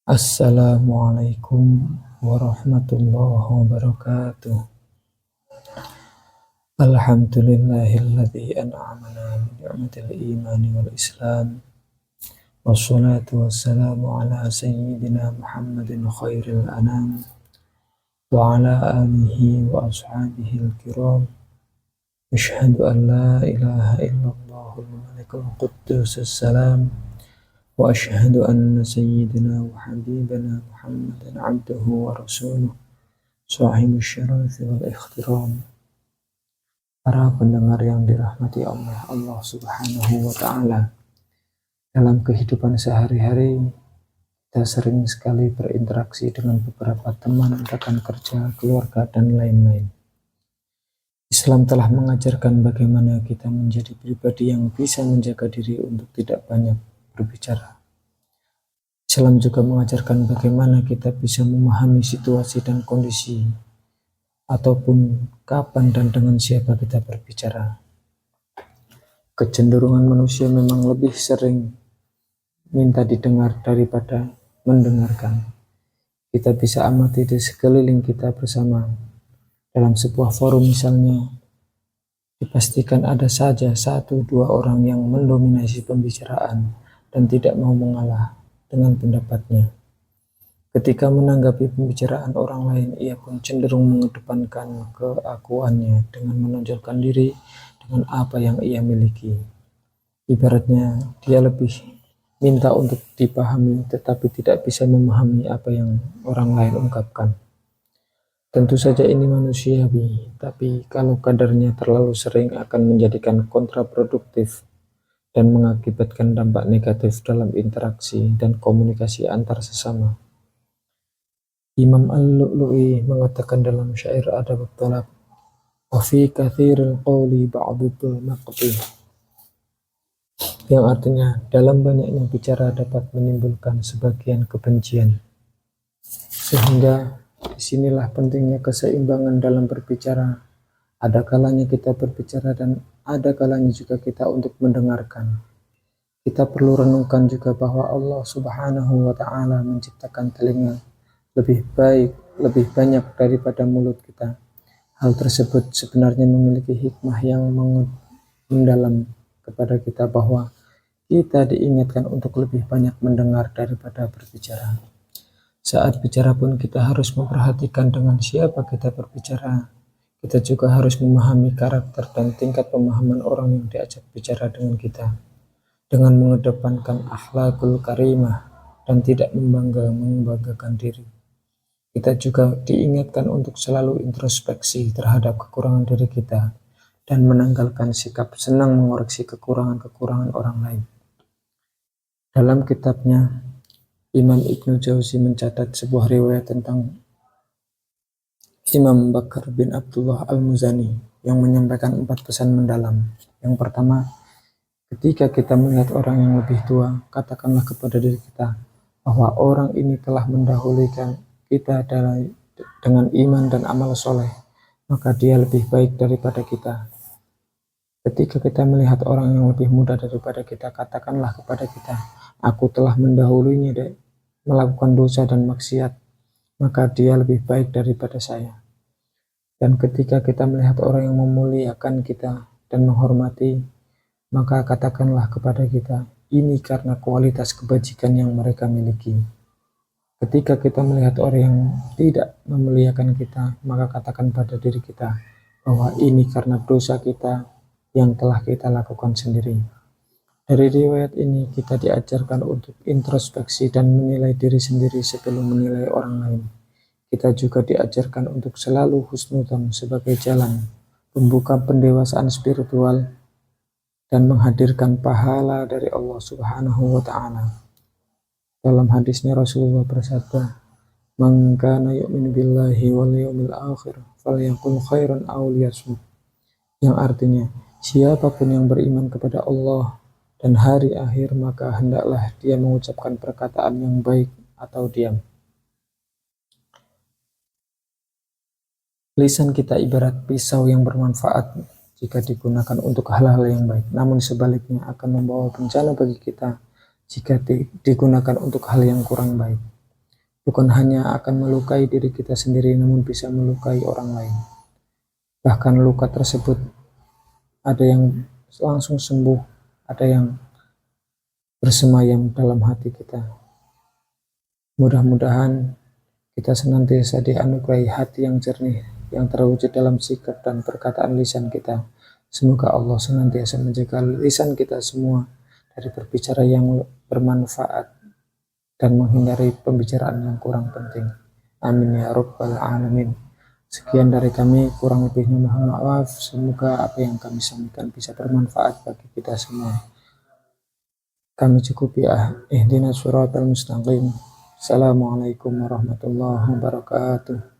Assalamualaikum warahmatullahi wabarakatuh. Alhamdulillahilladzi an'amana bi ni'matil imani wal islam. Wassalatu wassalamu ala sayyidina Muhammadin khairil anam wa ala alihi wa ashabihil kiram. Asyhadu an la ilaha illallahul malikul quddusus salam. Wa asyhadu anna sayyidina wa habibana Muhammadan abduhu wa rasuluh sahibus syarafi wal ikhtiram. Para pendengar yang dirahmati Allah Subhanahu wa ta'ala, dalam kehidupan sehari-hari kita sering sekali berinteraksi dengan beberapa teman, rekan kerja, keluarga, dan lain-lain. Islam telah mengajarkan bagaimana kita menjadi pribadi yang bisa menjaga diri untuk tidak banyak berbicara. Islam juga mengajarkan bagaimana kita bisa memahami situasi dan kondisi, ataupun kapan dan dengan siapa kita berbicara. Kecenderungan manusia memang lebih sering minta didengar daripada mendengarkan. Kita bisa amati di sekeliling kita bersama. Dalam sebuah forum misalnya, dipastikan ada saja 1-2 orang yang mendominasi pembicaraan dan tidak mau mengalah dengan pendapatnya. Ketika menanggapi pembicaraan orang lain, ia pun cenderung mengedepankan keakuannya dengan menonjolkan diri dengan apa yang ia miliki. Ibaratnya, dia lebih minta untuk dipahami tetapi tidak bisa memahami apa yang orang lain ungkapkan. Tentu saja ini manusiawi, tapi kalau kadarnya terlalu sering akan menjadikan kontraproduktif dan mengakibatkan dampak negatif dalam interaksi dan komunikasi antar sesama. Imam Al-Lu'lu'i mengatakan dalam syair Adab Talab, wa fi kathiril qawli ba'dudul maqti, yang artinya dalam banyaknya bicara dapat menimbulkan sebagian kebencian. Sehingga disinilah pentingnya keseimbangan dalam berbicara. Ada kalanya kita berbicara dan ada kalanya juga kita untuk mendengarkan. Kita perlu renungkan juga bahwa Allah Subhanahu wa ta'ala menciptakan telinga lebih banyak daripada mulut kita. Hal tersebut sebenarnya memiliki hikmah yang mendalam kepada kita, bahwa kita diingatkan untuk lebih banyak mendengar daripada berbicara. Saat bicara pun kita harus memperhatikan dengan siapa kita berbicara. Kita juga harus memahami karakter dan tingkat pemahaman orang yang diajak bicara dengan kita, dengan mengedepankan akhlakul karimah dan tidak membanggakan diri. Kita juga diingatkan untuk selalu introspeksi terhadap kekurangan diri kita dan menanggalkan sikap senang mengoreksi kekurangan-kekurangan orang lain. Dalam kitabnya, Imam Ibnu Jauzi mencatat sebuah riwayat tentang Imam Bakar bin Abdullah Al-Muzani yang menyampaikan 4 pesan mendalam. Yang pertama, ketika kita melihat orang yang lebih tua, katakanlah kepada diri kita bahwa orang ini telah mendahulukan kita dengan iman dan amal soleh, maka dia lebih baik daripada kita. Ketika kita melihat orang yang lebih muda daripada kita, katakanlah kepada kita, aku telah mendahulunya melakukan dosa dan maksiat, maka dia lebih baik daripada saya. Dan ketika kita melihat orang yang memuliakan kita dan menghormati, maka katakanlah kepada kita, ini karena kualitas kebajikan yang mereka miliki. Ketika kita melihat orang yang tidak memuliakan kita, maka katakan pada diri kita bahwa ini karena dosa kita yang telah kita lakukan sendiri. Dari riwayat ini kita diajarkan untuk introspeksi dan menilai diri sendiri sebelum menilai orang lain. Kita juga diajarkan untuk selalu husnudzon sebagai jalan membuka pendewasaan spiritual dan menghadirkan pahala dari Allah Subhanahu wa ta'ala. Dalam hadisnya Rasulullah bersabda, "Man kana yu'minu billahi wal yawmil akhir falyaqul khairan aw liyasmut." Yang artinya, siapapun yang beriman kepada Allah dan hari akhir, maka hendaklah dia mengucapkan perkataan yang baik atau diam. Lisan kita ibarat pisau yang bermanfaat jika digunakan untuk hal-hal yang baik, namun sebaliknya akan membawa bencana bagi kita jika digunakan untuk hal yang kurang baik. bukan hanya akan melukai diri kita sendiri, namun bisa melukai orang lain. Bahkan luka tersebut ada yang langsung sembuh, ada yang bersemayam dalam hati kita. Mudah-mudahan kita senantiasa dianugerahi hati yang jernih, yang terwujud dalam sikap dan perkataan lisan kita. Semoga Allah senantiasa menjaga lisan kita semua dari berbicara yang bermanfaat dan menghindari pembicaraan yang kurang penting. Amin ya rabbal alamin. Sekian dari kami, kurang lebihnya mohon maaf. Semoga apa yang kami sampaikan bisa bermanfaat bagi kita semua. Kami cukupi ihdinas siratal mustaqim. Assalamualaikum warahmatullahi wabarakatuh.